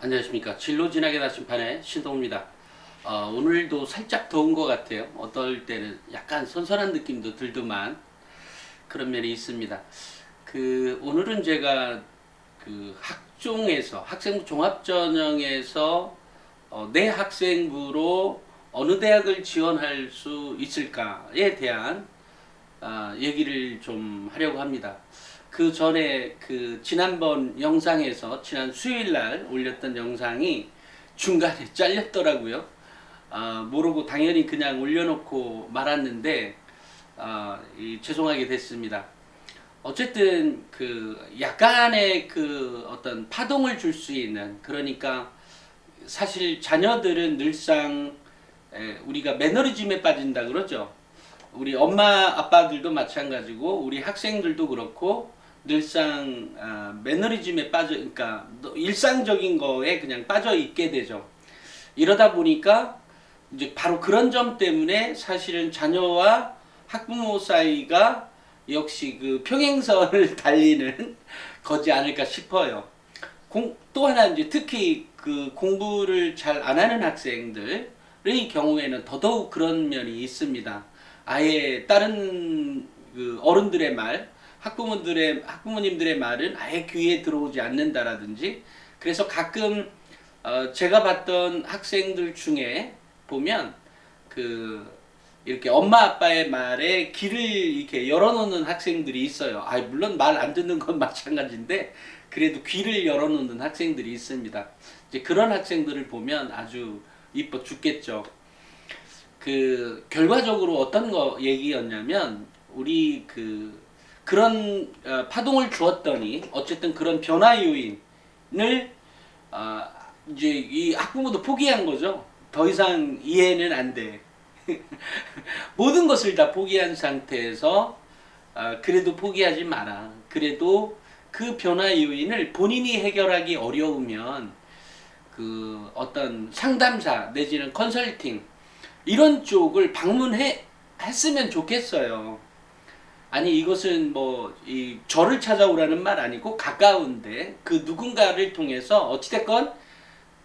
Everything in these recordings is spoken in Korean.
안녕하십니까. 진로진학의 나침판의 신동입니다. 오늘도 살짝 더운 것 같아요. 어떨 때는 약간 선선한 느낌도 들더만 그런 면이 있습니다. 오늘은 제가 학종에서 학생부 종합전형에서 내 학생부로 어느 대학을 지원할 수 있을까에 대한 얘기를 좀 하려고 합니다. 그 전에 지난번 영상에서 지난 수요일 날 올렸던 영상이 중간에 잘렸더라고요. 모르고 당연히 그냥 올려놓고 말았는데 죄송하게 됐습니다. 어쨌든 약간의 어떤 파동을 줄 수 있는, 그러니까 사실 자녀들은 늘상 우리가 매너리즘에 빠진다 그러죠. 우리 엄마 아빠들도 마찬가지고 우리 학생들도 그렇고 늘상 매너리즘에 그러니까 일상적인 거에 그냥 빠져 있게 되죠. 이러다 보니까 이제 바로 그런 점 때문에 사실은 자녀와 학부모 사이가 역시 평행선을 달리는 거지 않을까 싶어요. 또 하나 이제 특히 공부를 잘 안 하는 학생들의 경우에는 더더욱 그런 면이 있습니다. 아예 다른 어른들의 말, 학부모님들의 말은 아예 귀에 들어오지 않는다라든지. 그래서 가끔 제가 봤던 학생들 중에 보면 이렇게 엄마 아빠의 말에 귀를 이렇게 열어놓는 학생들이 있어요. 물론 말 안 듣는 건 마찬가지인데 그래도 귀를 열어놓는 학생들이 있습니다. 이제 그런 학생들을 보면 아주 이뻐 죽겠죠. 결과적으로 어떤 얘기였냐면, 우리 그런 파동을 주었더니 어쨌든 그런 변화 요인을 이제 이 학부모도 포기한 거죠. 더 이상 이해는 안 돼. 모든 것을 다 포기한 상태에서 그래도 포기하지 마라. 그래도 그 변화 요인을 본인이 해결하기 어려우면 어떤 상담사 내지는 컨설팅 이런 쪽을 했으면 좋겠어요. 아니 이것은 저를 찾아오라는 말 아니고 가까운데 누군가를 통해서 어찌됐건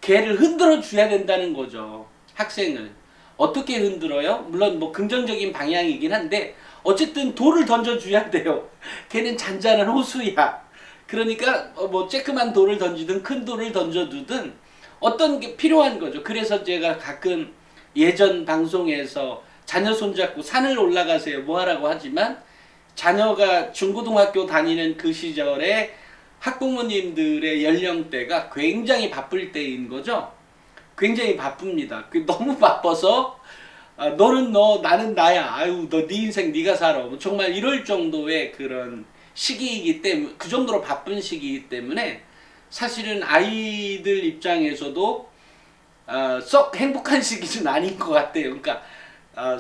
걔를 흔들어 줘야 된다는 거죠. 학생을 어떻게 흔들어요? 물론 긍정적인 방향이긴 한데 어쨌든 돌을 던져 줘야 돼요. 걔는 잔잔한 호수야. 그러니까 쬐끄만 돌을 던지든 큰 돌을 던져두든 어떤 게 필요한 거죠. 그래서 제가 가끔 예전 방송에서 자녀 손잡고 산을 올라가세요 뭐 하라고 하지만, 자녀가 중고등학교 다니는 그 시절에 학부모님들의 연령대가 굉장히 바쁠 때인 거죠. 굉장히 바쁩니다. 너무 바빠서 너는 너 나는 나야, 아유 너 네 인생 네가 살아, 정말 이럴 정도의 그런 시기이기 때문에, 그 정도로 바쁜 시기이기 때문에 사실은 아이들 입장에서도 썩 행복한 시기는 아닌 것 같아요. 그러니까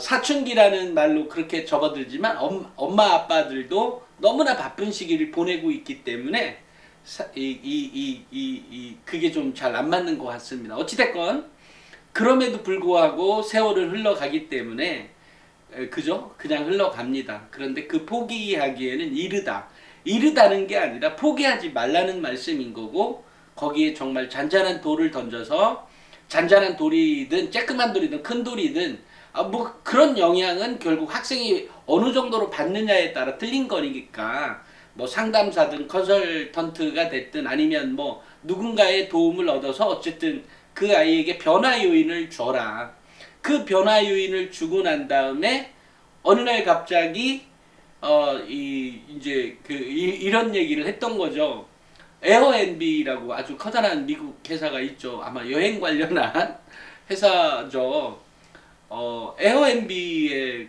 사춘기라는 말로 그렇게 접어들지만 엄마 아빠들도 너무나 바쁜 시기를 보내고 있기 때문에 그게 좀 잘 안 맞는 것 같습니다. 어찌됐건 그럼에도 불구하고 세월을 흘러가기 때문에 그죠? 그냥 흘러갑니다. 그런데 포기하기에는 이르다는 게 아니라 포기하지 말라는 말씀인 거고, 거기에 정말 잔잔한 돌을 던져서, 잔잔한 돌이든 쬐끄만 돌이든 큰 돌이든 그런 영향은 결국 학생이 어느 정도로 받느냐에 따라 틀린 거니까, 상담사든 컨설턴트가 됐든 아니면 누군가의 도움을 얻어서 어쨌든 그 아이에게 변화 요인을 줘라. 그 변화 요인을 주고 난 다음에 어느 날 갑자기 이런 얘기를 했던 거죠. 에어앤비라고 아주 커다란 미국 회사가 있죠. 아마 여행 관련한 회사죠. 에어앤비에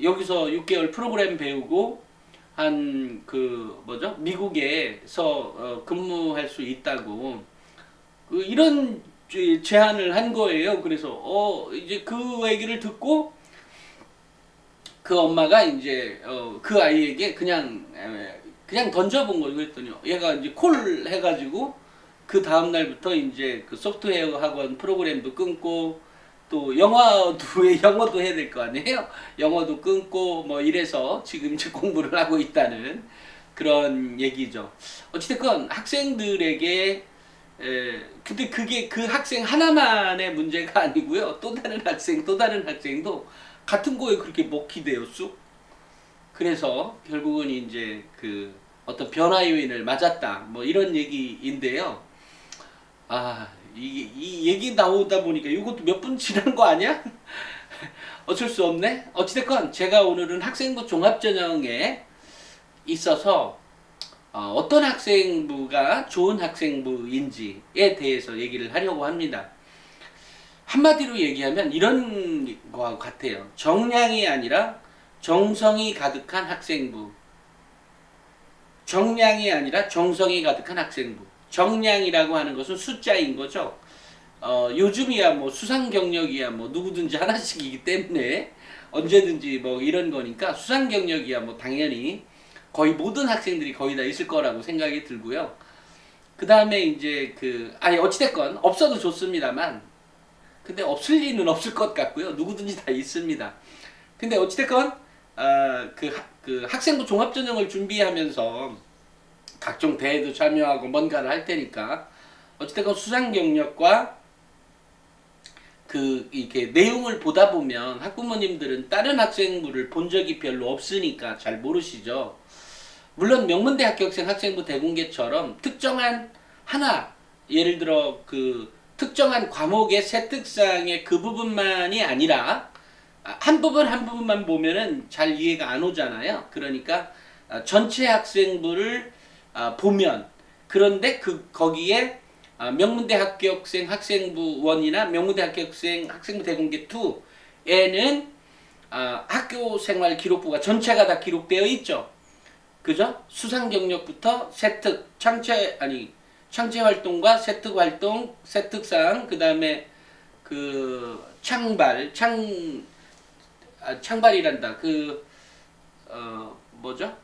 여기서 6개월 프로그램 배우고 미국에서 근무할 수 있다고 이런 제안을 한 거예요. 그래서 이제 그 얘기를 듣고 그 엄마가 이제 그 아이에게 그냥 던져본 거죠. 그랬더니 얘가 이제 콜 해가지고 그 다음 날부터 이제 소프트웨어 학원 프로그램도 끊고, 또 영어도 해야 될 거 아니에요. 영어도 끊고 이래서 지금 이제 공부를 하고 있다는 그런 얘기죠. 어찌됐건 학생들에게 근데 그게 그 학생 하나만의 문제가 아니고요. 또 다른 학생, 또 다른 학생도 같은 거에 그렇게 먹히대요, 쑥. 그래서 결국은 이제 그 어떤 변화 요인을 맞았다. 뭐 이런 얘기인데요. 이 얘기 나오다 보니까 이것도 몇 분 지난 거 아니야? 어쩔 수 없네. 어찌됐건 제가 오늘은 학생부 종합전형에 있어서 어떤 학생부가 좋은 학생부인지에 대해서 얘기를 하려고 합니다. 한마디로 얘기하면 이런 거 같아요. 정량이 아니라 정성이 가득한 학생부. 정량이 아니라 정성이 가득한 학생부. 정량이라고 하는 것은 숫자인 거죠. 요즘이야 뭐 수상 경력이야 뭐 누구든지 하나씩이기 때문에 언제든지 뭐 이런 거니까 수상 경력이야 뭐 당연히 거의 모든 학생들이 거의 다 있을 거라고 생각이 들고요. 그 다음에 이제 아니 어찌됐건 없어도 좋습니다만 근데 없을 리는 없을 것 같고요. 누구든지 다 있습니다. 근데 어찌됐건 그 학생부 종합전형을 준비하면서 각종 대회도 참여하고 뭔가를 할 테니까 어찌됐건 수상 경력과 이렇게 내용을 보다 보면 학부모님들은 다른 학생부를 본 적이 별로 없으니까 잘 모르시죠. 물론 명문대 합격생 학생부 대공개처럼 특정한 하나 예를 들어 특정한 과목의 세특상의 그 부분만이 아니라 한 부분만 보면은 잘 이해가 안 오잖아요. 그러니까 전체 학생부를 보면 그런데 거기에 명문대 합격생 학생부 1이나 명문대 합격생 학생부 대공개 2에는 학교생활 기록부가 전체가 다 기록되어 있죠. 그죠? 수상 경력부터 세특, 창체 활동과 세특 활동, 세특상, 그 다음에 창발이란다. 뭐죠?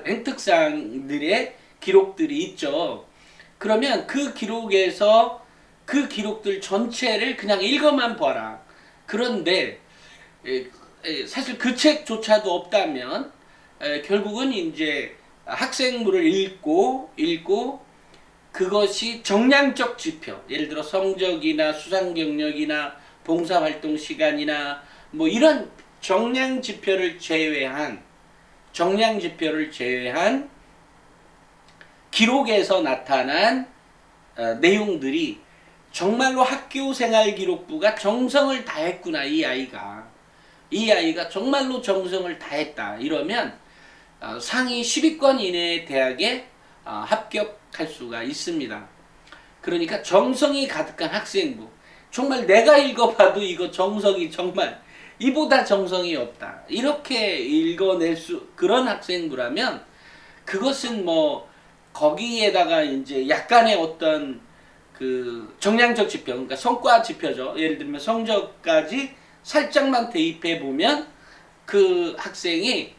행특상들의 기록들이 있죠. 그러면 그 기록에서 그 기록들 전체를 그냥 읽어만 봐라. 그런데 사실 그 책조차도 없다면 결국은 이제 학생부를 읽고 그것이 정량적 지표, 예를 들어 성적이나 수상 경력이나 봉사활동 시간이나 뭐 이런 정량 지표를 제외한 기록에서 나타난 내용들이 정말로 학교생활 기록부가 정성을 다했구나. 이 아이가 정말로 정성을 다했다. 이러면 상위 10위권 이내의 대학에 합격할 수가 있습니다. 그러니까 정성이 가득한 학생부. 정말 내가 읽어봐도 이거 정성이 정말 이보다 정성이 없다. 이렇게 읽어낼 그런 학생부라면 그것은 뭐 거기에다가 이제 약간의 어떤 정량적 지표, 그러니까 성과 지표죠. 예를 들면 성적까지 살짝만 대입해 보면 그 학생이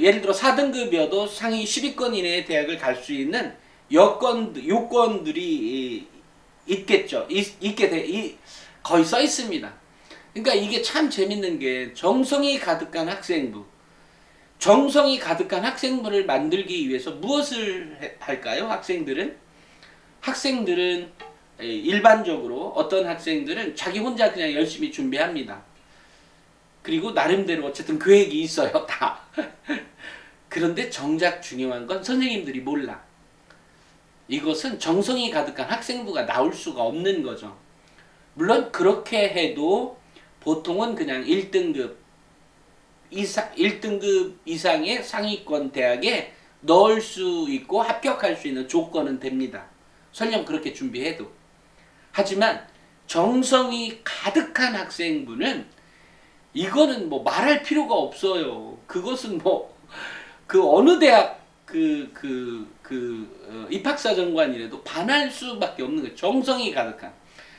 예를 들어 4등급이어도 상위 10위권 이내의 대학을 갈 수 있는 요건들이 있겠죠. 거의 써 있습니다. 그러니까 이게 참 재밌는 게 정성이 가득한 학생부를 만들기 위해서 무엇을 할까요? 학생들은 일반적으로 어떤 학생들은 자기 혼자 그냥 열심히 준비합니다. 그리고 나름대로 어쨌든 계획이 있어요, 다. 그런데 정작 중요한 건 선생님들이 몰라. 이것은 정성이 가득한 학생부가 나올 수가 없는 거죠. 물론 그렇게 해도 보통은 그냥 1등급 이상의 상위권 대학에 넣을 수 있고 합격할 수 있는 조건은 됩니다. 설령 그렇게 준비해도. 하지만 정성이 가득한 학생부는 이거는 뭐 말할 필요가 없어요. 그것은 뭐 어느 대학 입학사정관이라도 반할 수밖에 없는 거예요. 정성이 가득한.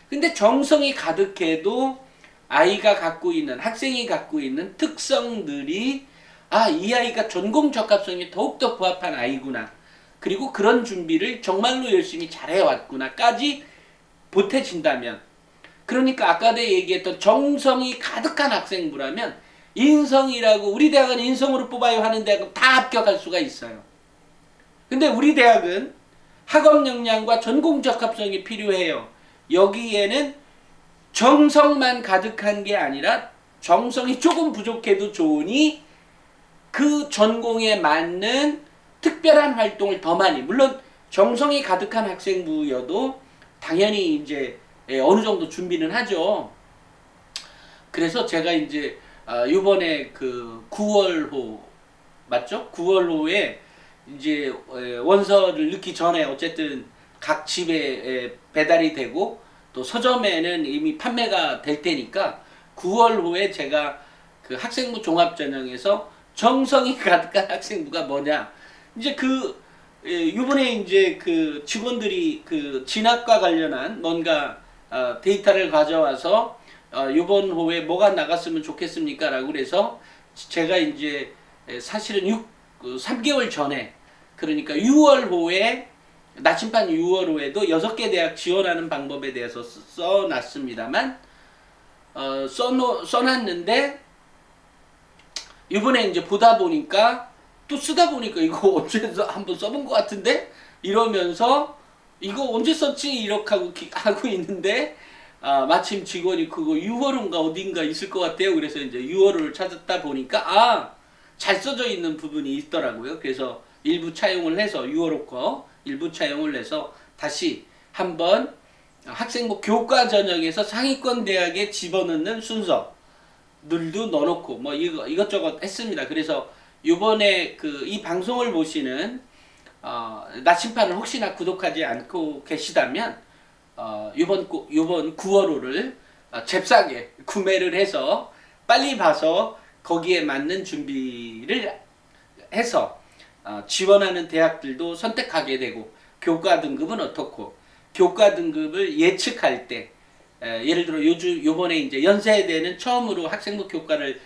근데 정성이 가득해도 학생이 갖고 있는 특성들이 이 아이가 전공 적합성에 더욱더 부합한 아이구나. 그리고 그런 준비를 정말로 열심히 잘해왔구나까지 보태진다면, 그러니까 아까 내가 얘기했던 정성이 가득한 학생부라면 인성이라고, 우리 대학은 인성으로 뽑아요 하는 대학은 다 합격할 수가 있어요. 근데 우리 대학은 학업 역량과 전공 적합성이 필요해요. 여기에는 정성만 가득한 게 아니라 정성이 조금 부족해도 좋으니 그 전공에 맞는 특별한 활동을 더 많이, 물론 정성이 가득한 학생부여도 당연히 이제 어느 정도 준비는 하죠. 그래서 제가 이제 이번에 그 9월호 맞죠? 9월호에 이제 원서를 넣기 전에 어쨌든 각 집에 배달이 되고 또 서점에는 이미 판매가 될 테니까 9월호에 제가 그 학생부 종합전형에서 정성이 가득한 학생부가 뭐냐, 이제 그 요번에 이제 그 직원들이 그 진학과 관련한 뭔가 데이터를 가져와서 요번 호에 뭐가 나갔으면 좋겠습니까? 라고 그래서 제가 이제 사실은 3개월 전에, 그러니까 6월호에 나침반 6월호에도 6개 대학 지원하는 방법에 대해서 써놨습니다만 써놨는데 이번에 이제 보다 보니까 또 쓰다 보니까 이거 언제 한번 써본 것 같은데 이러면서 이거 언제 썼지 이렇게 하고 있는데 마침 직원이 그거 6월호인가 어딘가 있을 것 같아요. 그래서 이제 6월호를 찾았다 보니까 잘 써져 있는 부분이 있더라고요. 그래서 일부 차용을 해서 6월호 거 일부 차용을 해서 다시 한번 학생부 교과 전형에서 상위권 대학에 집어넣는 순서들도 넣어놓고 뭐 이것저것 했습니다. 그래서 요번에 그 이 방송을 보시는 나침반을 혹시나 구독하지 않고 계시다면 요번 9월호를 잽싸게 구매를 해서 빨리 봐서 거기에 맞는 준비를 해서 지원하는 대학들도 선택하게 되고, 교과 등급은 어떻고, 교과 등급을 예측할 때 예를 들어 요번에 이제 연세대는 처음으로 학생부 교과를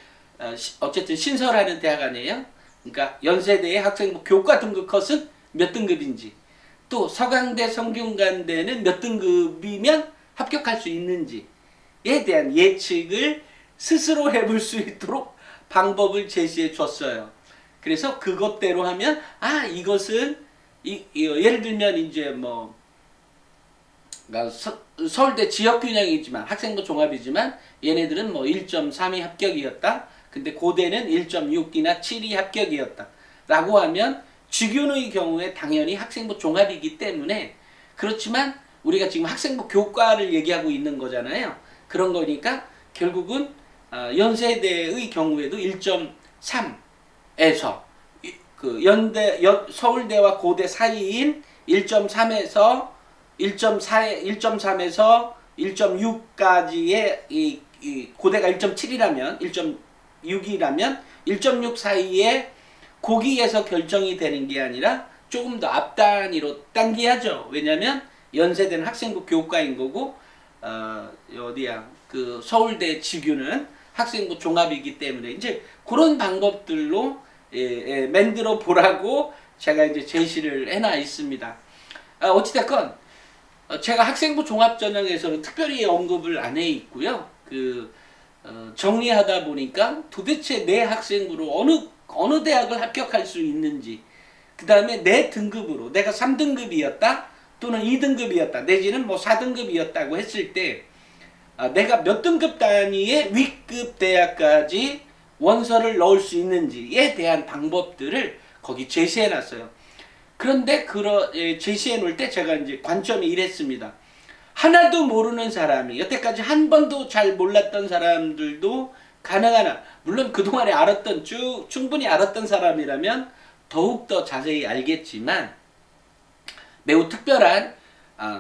어쨌든 신설하는 대학 아니에요. 그러니까 연세대의 학생부 교과 등급 컷은 몇 등급인지, 또 서강대 성균관대는 몇 등급이면 합격할 수 있는지에 대한 예측을 스스로 해볼 수 있도록 방법을 제시해 줬어요. 그래서 그것대로 하면 이것은 예를 들면 이제 뭐 서울대 지역균형이지만 학생부 종합이지만 얘네들은 뭐 1.3이 합격이었다. 근데 고대는 1.6이나 7이 합격이었다. 라고 하면 주균의 경우에 당연히 학생부 종합이기 때문에, 그렇지만 우리가 지금 학생부 교과를 얘기하고 있는 거잖아요. 그런 거니까 결국은 연세대의 경우에도 1.3에서 그 서울대와 고대 사이인 1.3에서 1.3에서 1.6까지의 이 고대가 1.7이라면 1.6이라면 1.6 사이에 거기에서 결정이 되는 게 아니라 조금 더 앞단위로 당겨야죠. 왜냐면 연세대는 학생부 교과인 거고 그 서울대 지규는 학생부 종합이기 때문에 이제 그런 방법들로 만들어 보라고 제가 이제 제시를 해놔 있습니다. 어찌됐건 제가 학생부 종합전형에서는 특별히 언급을 안 해 있고요. 정리하다 보니까 도대체 내 학생부로 어느 대학을 합격할 수 있는지, 그 다음에 내 등급으로 내가 3등급이었다 또는 2등급이었다 내지는 뭐 4등급이었다고 했을 때 내가 몇 등급 단위의 위급 대학까지 원서를 넣을 수 있는지에 대한 방법들을 거기 제시해 놨어요. 그런데 제시해 놓을 때 제가 이제 관점이 이랬습니다. 하나도 모르는 사람이, 여태까지 한 번도 잘 몰랐던 사람들도 가능하나, 물론 그동안에 충분히 알았던 사람이라면 더욱더 자세히 알겠지만, 매우 특별한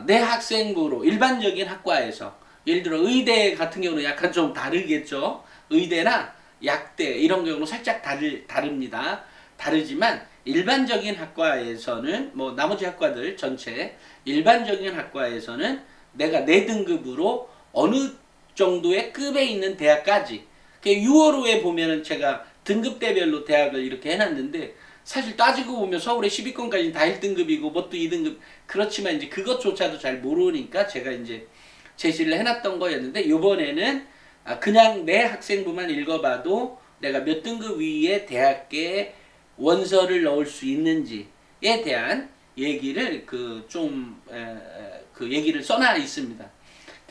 내 학생부로 일반적인 학과에서, 예를 들어 의대 같은 경우는 약간 좀 다르겠죠. 의대나 약대 이런 경우는 살짝 다릅니다. 다르지만 일반적인 학과에서는 뭐 나머지 학과들 전체 일반적인 학과에서는 내가 내 등급으로 어느 정도의 급에 있는 대학까지, 6월호에 보면은 제가 등급대별로 대학을 이렇게 해놨는데 사실 따지고 보면 서울의 10위권까지는 다 1등급이고 뭣도 2등급, 그렇지만 이제 그것조차도 잘 모르니까 제가 이제 제시를 해놨던 거였는데, 요번에는 그냥 내 학생부만 읽어봐도 내가 몇 등급 위에 대학에 원서를 넣을 수 있는지에 대한 얘기를 그 얘기를 써놔 있습니다.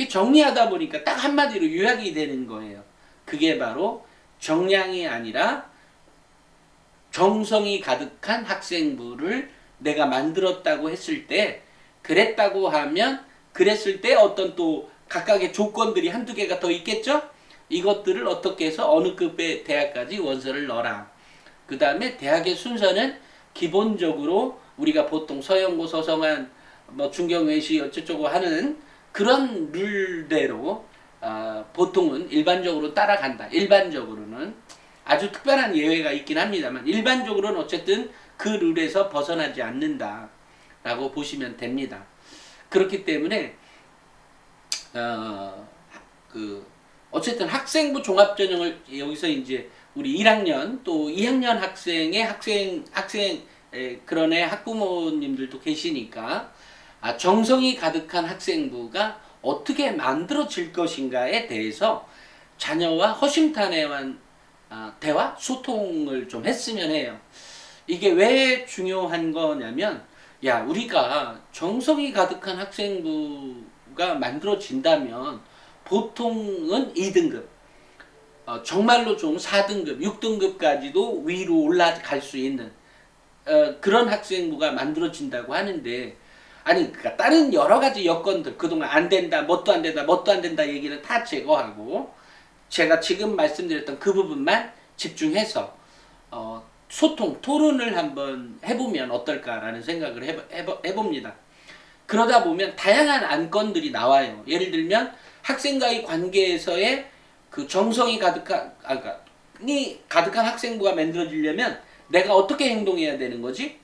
정리하다 보니까 딱 한마디로 요약이 되는 거예요. 그게 바로 정량이 아니라 정성이 가득한 학생부를 내가 만들었다고 했을 때, 그랬다고 하면 그랬을 때 어떤 또 각각의 조건들이 한두 개가 더 있겠죠? 이것들을 어떻게 해서 어느 급의 대학까지 원서를 넣어라. 그 다음에 대학의 순서는 기본적으로 우리가 보통 서영고, 서성한, 뭐 중경외시 어쩌고 하는 그런 룰대로 보통은 일반적으로 따라간다. 일반적으로는 아주 특별한 예외가 있긴 합니다만 일반적으로는 어쨌든 그 룰에서 벗어나지 않는다 라고 보시면 됩니다. 그렇기 때문에 어쨌든 학생부 종합전형을 여기서 이제 우리 1학년 또 2학년 그런 애 학부모님들도 계시니까 정성이 가득한 학생부가 어떻게 만들어질 것인가에 대해서 자녀와 허심탄회한 대화, 소통을 좀 했으면 해요. 이게 왜 중요한 거냐면, 우리가 정성이 가득한 학생부가 만들어진다면 보통은 2등급, 정말로 좀 4등급, 6등급까지도 위로 올라갈 수 있는 그런 학생부가 만들어진다고 하는데, 그러니까 다른 여러 가지 여건들, 그동안 안 된다, 뭣도 안 된다 얘기는 다 제거하고 제가 지금 말씀드렸던 그 부분만 집중해서 소통, 토론을 한번 해보면 어떨까라는 생각을 해봅니다. 그러다 보면 다양한 안건들이 나와요. 예를 들면 학생과의 관계에서의 그 정성이 가득한 학생부가 만들어지려면 내가 어떻게 행동해야 되는 거지?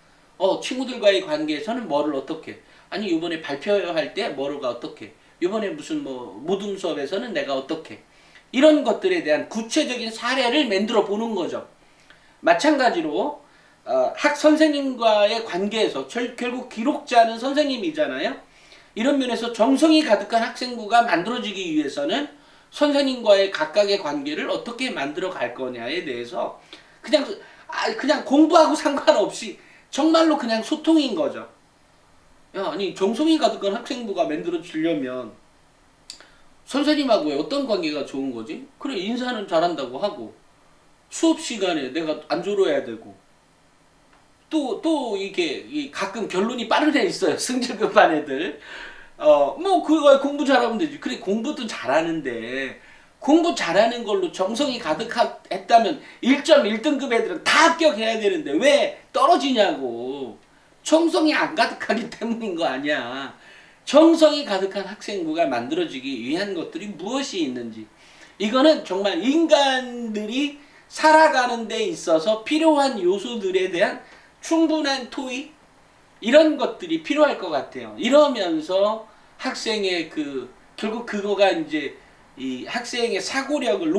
친구들과의 관계에서는 뭐를 어떻게? 이번에 발표할 때 뭐가 어떻게? 이번에 무슨 모둠 수업에서는 내가 어떻게? 이런 것들에 대한 구체적인 사례를 만들어 보는 거죠. 마찬가지로 학 선생님과의 관계에서 결국 기록자는 선생님이잖아요. 이런 면에서 정성이 가득한 학생부가 만들어지기 위해서는 선생님과의 각각의 관계를 어떻게 만들어 갈 거냐에 대해서 그냥 공부하고 상관없이 정말로 그냥 소통인 거죠. 정성이 가득한 학생부가 만들어지려면 선생님하고의 어떤 관계가 좋은 거지? 그래, 인사는 잘한다고 하고 수업 시간에 내가 안 졸아야 되고 또 이게 가끔 결론이 빠른 애 있어요. 승질 급한 애들. 그거 공부 잘하면 되지. 그래, 공부도 잘하는데 공부 잘하는 걸로 정성이 가득했다면 1.1등급 애들은 다 합격해야 되는데 왜 떨어지냐고. 정성이 안 가득하기 때문인 거 아니야. 정성이 가득한 학생부가 만들어지기 위한 것들이 무엇이 있는지, 이거는 정말 인간들이 살아가는 데 있어서 필요한 요소들에 대한 충분한 토의, 이런 것들이 필요할 것 같아요. 이러면서 학생의 결국 그거가 이제 이 학생의 사고력을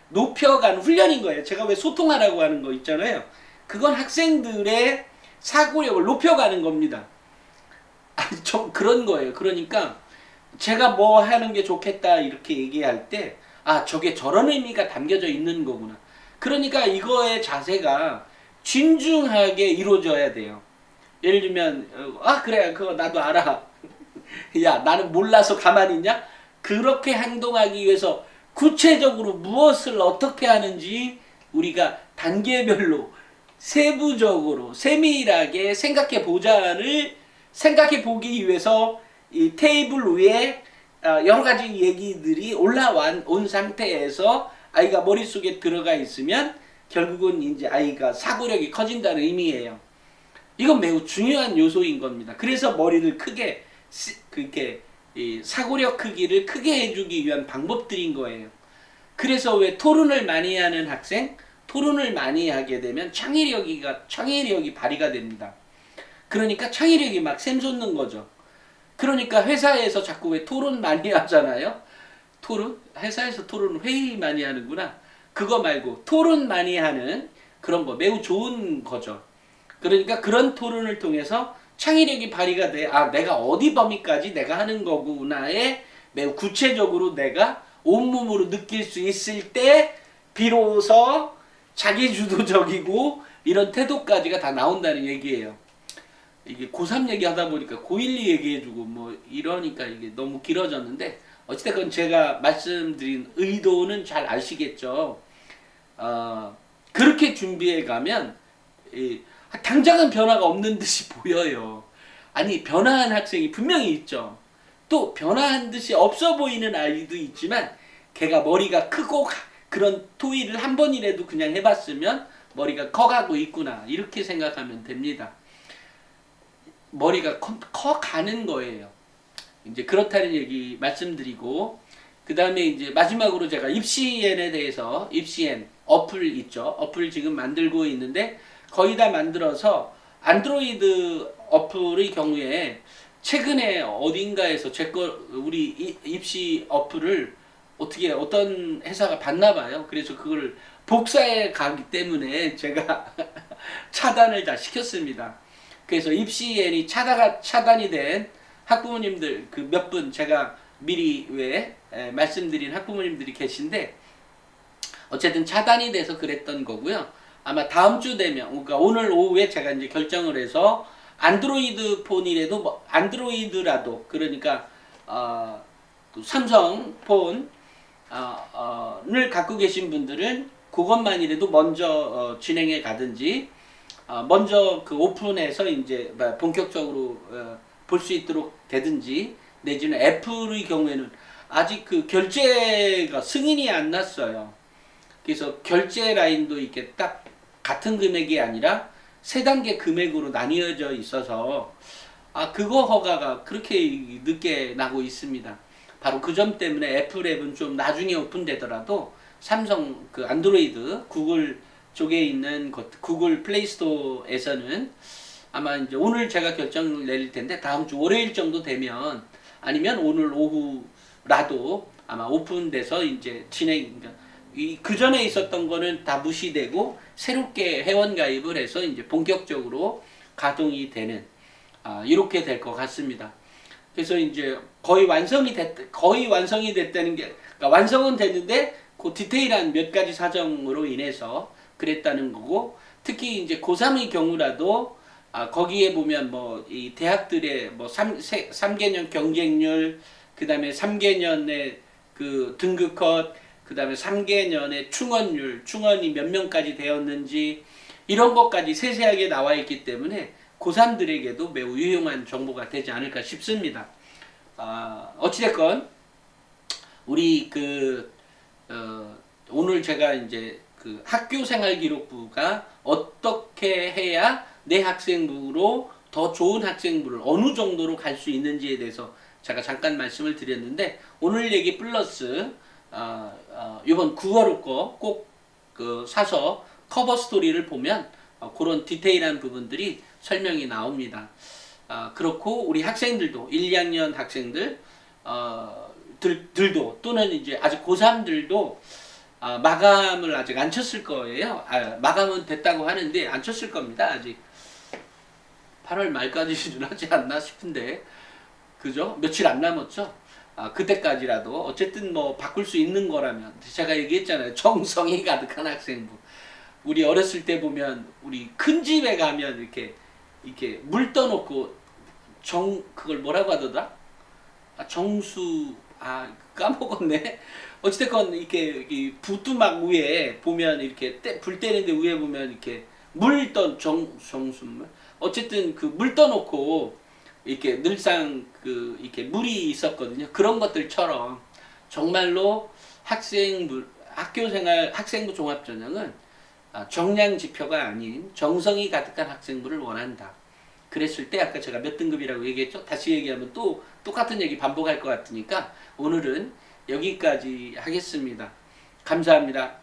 높여가는 훈련인 거예요. 제가 왜 소통하라고 하는 거 있잖아요. 그건 학생들의 사고력을 높여가는 겁니다. 좀 그런 거예요. 그러니까 제가 뭐 하는 게 좋겠다 이렇게 얘기할 때 저게 저런 의미가 담겨져 있는 거구나. 그러니까 이거의 자세가 진중하게 이루어져야 돼요. 예를 들면 그래, 그거 나도 알아. 야, 나는 몰라서 가만히 있냐? 그렇게 행동하기 위해서 구체적으로 무엇을 어떻게 하는지 우리가 단계별로 세부적으로 세밀하게 생각해 보기 위해서 이 테이블 위에 여러 가지 얘기들이 온 상태에서 아이가 머릿속에 들어가 있으면 결국은 이제 아이가 사고력이 커진다는 의미예요. 이건 매우 중요한 요소인 겁니다. 그래서 머리를 크게, 이 사고력 크기를 크게 해주기 위한 방법들인 거예요. 그래서 왜 토론을 많이 하는 학생, 토론을 많이 하게 되면 창의력이 발휘가 됩니다. 그러니까 창의력이 막 샘솟는 거죠. 그러니까 회사에서 자꾸 왜 토론 많이 하잖아요. 회사에서 토론 회의 많이 하는구나. 그거 말고 토론 많이 하는 그런 거 매우 좋은 거죠. 그러니까 그런 토론을 통해서 창의력이 발휘가 돼. 내가 어디 범위까지 내가 하는 거구나에 매우 구체적으로 내가 온몸으로 느낄 수 있을 때 비로소 자기주도적이고 이런 태도까지가 다 나온다는 얘기예요. 이게 고3 얘기하다 보니까 고1 얘기해주고 뭐 이러니까 이게 너무 길어졌는데 어찌됐건 제가 말씀드린 의도는 잘 아시겠죠. 그렇게 준비해 가면 당장은 변화가 없는 듯이 보여요. 아니 변화한 학생이 분명히 있죠. 또 변화한 듯이 없어 보이는 아이도 있지만 걔가 머리가 크고 그런 토의를 한 번이라도 그냥 해봤으면 머리가 커가고 있구나 이렇게 생각하면 됩니다. 머리가 커가는 거예요. 이제 그렇다는 얘기 말씀드리고 그 다음에 이제 마지막으로 제가 입시엔에 대해서 입시엔 어플 있죠. 어플 지금 만들고 있는데 거의 다 만들어서 안드로이드 어플의 경우에 최근에 어딘가에서 우리 입시 어플을 어떤 회사가 봤나 봐요. 그래서 그걸 복사해 가기 때문에 제가 차단을 다 시켰습니다. 그래서 입시엔이 차단이 된 학부모님들 그 몇 분 제가 미리 말씀드린 학부모님들이 계신데 어쨌든 차단이 돼서 그랬던 거고요. 아마 다음 주 되면 그러니까 오늘 오후에 제가 이제 결정을 해서 안드로이드 폰이라도 안드로이드라도 그러니까 삼성 폰을 갖고 계신 분들은 그것만이라도 먼저 진행해 가든지 먼저 그 오픈해서 이제 본격적으로 볼 수 있도록 되든지 내지는 애플의 경우에는 아직 그 결제가 승인이 안 났어요. 그래서 결제 라인도 이렇게 딱 같은 금액이 아니라 세 단계 금액으로 나뉘어져 있어서 그거 허가가 그렇게 늦게 나고 있습니다. 바로 그 점 때문에 애플 앱은 좀 나중에 오픈되더라도 삼성 그 안드로이드 구글 쪽에 있는 구글 플레이스토어에서는 아마 이제 오늘 제가 결정을 내릴 텐데 다음 주 월요일 정도 되면 아니면 오늘 오후라도 아마 오픈돼서 이제 그 전에 있었던 거는 다 무시되고 새롭게 회원 가입을 해서 이제 본격적으로 가동이 되는 이렇게 될 것 같습니다. 그래서 이제 거의 완성이 됐다는 게 그러니까 완성은 됐는데 그 디테일한 몇 가지 사정으로 인해서 그랬다는 거고 특히 이제 고3의 경우라도 거기에 보면 뭐 이 대학들의 뭐 3개년 경쟁률 그다음에 3개년의 그 등급 컷 그다음에 3개년의 충원이 몇 명까지 되었는지 이런 것까지 세세하게 나와 있기 때문에 고3들에게도 매우 유용한 정보가 되지 않을까 싶습니다. 어찌됐건 우리 오늘 제가 이제 그 학교생활기록부가 어떻게 해야 내 학생부로 더 좋은 학생부를 어느 정도로 갈 수 있는지에 대해서 제가 잠깐 말씀을 드렸는데 오늘 얘기 플러스 이번 9월 거 꼭 사서 커버 스토리를 보면 그런 디테일한 부분들이 설명이 나옵니다. 그렇고 우리 학생들도 1, 2학년 학생들 들도 또는 이제 아직 고3들도 마감을 아직 안 쳤을 거예요. 마감은 됐다고 하는데 안 쳤을 겁니다. 아직 8월 말까지는 하지 않나 싶은데 그죠? 며칠 안 남았죠? 그때까지라도 어쨌든 뭐 바꿀 수 있는 거라면 제가 얘기했잖아요. 정성이 가득한 학생부. 우리 어렸을 때 보면 우리 큰 집에 가면 이렇게 물 떠놓고 그걸 뭐라고 하더라? 정수 까먹었네. 어찌됐건 이렇게 부뚜막 위에 보면 이렇게 불 때리는데 위에 보면 이렇게 정수물 어쨌든 그 물 떠놓고 이렇게 늘상 이렇게 물이 있었거든요. 그런 것들처럼 정말로 학교생활 학생부 종합전형은 정량 지표가 아닌 정성이 가득한 학생부를 원한다. 그랬을 때 아까 제가 몇 등급이라고 얘기했죠? 다시 얘기하면 또 똑같은 얘기 반복할 것 같으니까 오늘은 여기까지 하겠습니다. 감사합니다.